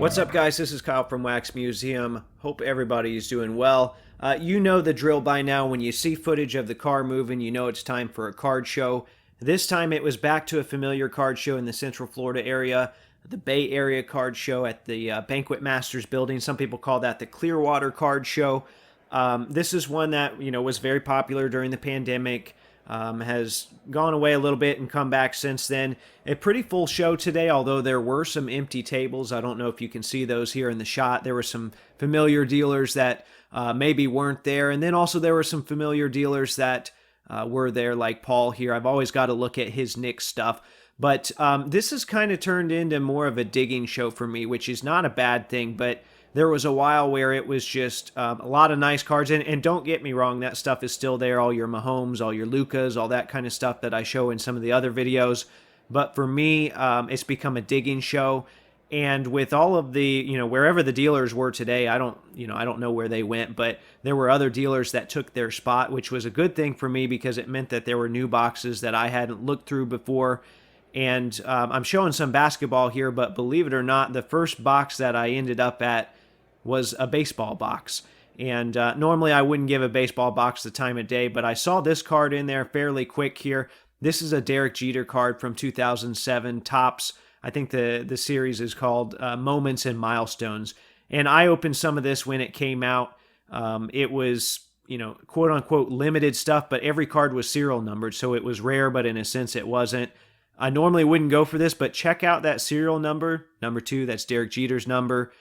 What's up, guys? This is Kyle from Wax Museum. Hope everybody's doing well. You know the drill by now. When you see footage of the car moving, you know it's time for a card show. This time it was back to a familiar card show in the Central Florida area, the Bay Area Card Show at the Banquet Masters building. Some people call that the Clearwater Card Show. This is one that was very popular during the pandemic. Has gone away a little bit and come back since then. A pretty full show today, although there were some empty tables. I don't know if you can see those here in the shot. There were some familiar dealers that maybe weren't there, and then also there were some familiar dealers that were there, like Paul here. I've always got to look at his Knicks stuff. But this has kind of turned into more of a digging show for me, which is not a bad thing, but there was a while where it was just a lot of nice cards. And don't get me wrong, that stuff is still there. All your Mahomes, all your Lukas, all that kind of stuff that I show in some of the other videos. But for me, it's become a digging show. And with all of the, wherever the dealers were today, I don't know where they went, but there were other dealers that took their spot, which was a good thing for me because it meant that there were new boxes that I hadn't looked through before. And I'm showing some basketball here, but believe it or not, the first box that I ended up at was a baseball box. And normally I wouldn't give a baseball box the time of day, but I saw this card in there fairly quick here. This is a Derek Jeter card from 2007 Topps. I think the series is called Moments and Milestones. And I opened some of this when it came out. It was, quote unquote limited stuff, but every card was serial numbered, so it was rare, but in a sense it wasn't. I normally wouldn't go for this, but check out that serial number, number 2, that's Derek Jeter's number.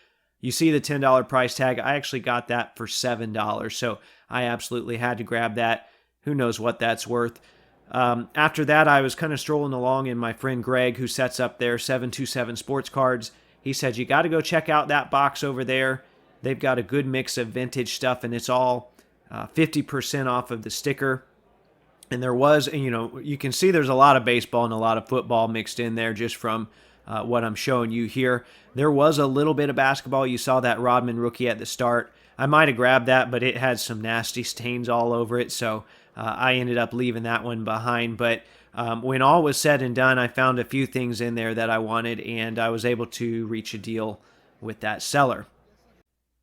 You see the $10 price tag. I actually got that for $7, so I absolutely had to grab that. Who knows what that's worth. After that, I was kind of strolling along, and my friend Greg, who sets up there, 727 Sports Cards, he said, you got to go check out that box over there. They've got a good mix of vintage stuff, and it's all 50% off of the sticker. And there was, you can see there's a lot of baseball and a lot of football mixed in there just from what I'm showing you here. There was a little bit of basketball. You saw that Rodman rookie at the start. I might have grabbed that, but it had some nasty stains all over it, so I ended up leaving that one behind. But when all was said and done, I found a few things in there that I wanted, and I was able to reach a deal with that seller.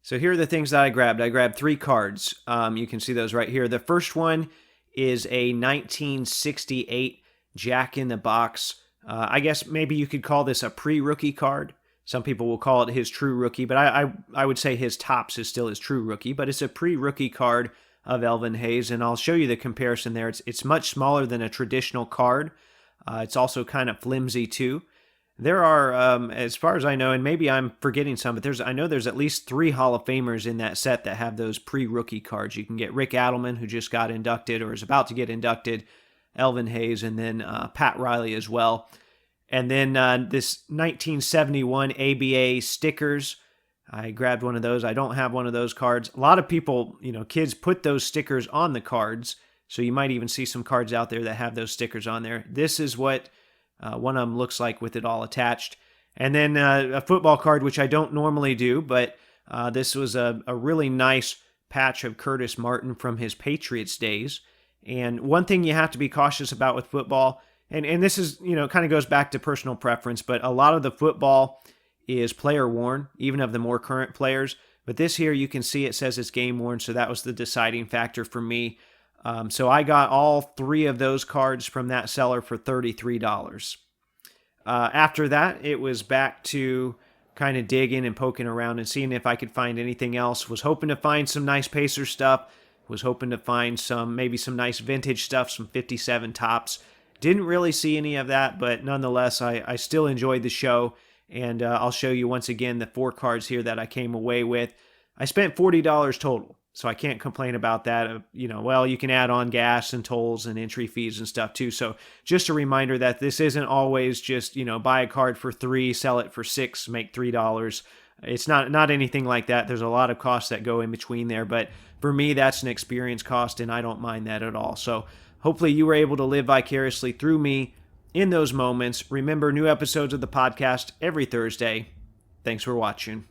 So here are the things that I grabbed. I grabbed 3 cards. You can see those right here. The first one is a 1968 Jack in the Box. I guess maybe you could call this a pre-rookie card. Some people will call it his true rookie, but I would say his Topps is still his true rookie, but it's a pre-rookie card of Elvin Hayes, and I'll show you the comparison there. It's much smaller than a traditional card. It's also kind of flimsy too. There are, as far as I know, and maybe I'm forgetting some, but I know there's at least 3 Hall of Famers in that set that have those pre-rookie cards. You can get Rick Adelman, who just got inducted or is about to get inducted, Elvin Hayes, and then Pat Riley as well. And then this 1971 ABA stickers. I grabbed one of those. I don't have one of those cards. A lot of people, kids put those stickers on the cards, so you might even see some cards out there that have those stickers on there. This is what one of them looks like with it all attached. And then a football card, which I don't normally do, but this was a really nice patch of Curtis Martin from his Patriots days. And one thing you have to be cautious about with football, and this is, kind of goes back to personal preference, but a lot of the football is player worn, even of the more current players. But this here, you can see it says it's game worn, so that was the deciding factor for me. So I got all 3 of those cards from that seller for $33. After that, it was back to kind of digging and poking around and seeing if I could find anything else. Was hoping to find some nice Pacer stuff. Was hoping to find maybe some nice vintage stuff, some 57 Topps. Didn't really see any of that, but nonetheless, I still enjoyed the show. And I'll show you once again the 4 cards here that I came away with. I spent $40 total, so I can't complain about that. Well, you can add on gas and tolls and entry fees and stuff too. So just a reminder that this isn't always just, buy a card for $3, sell it for $6, make $3. It's not anything like that. There's a lot of costs that go in between there, but for me, that's an experience cost, and I don't mind that at all. So hopefully you were able to live vicariously through me in those moments. Remember, new episodes of the podcast every Thursday. Thanks for watching.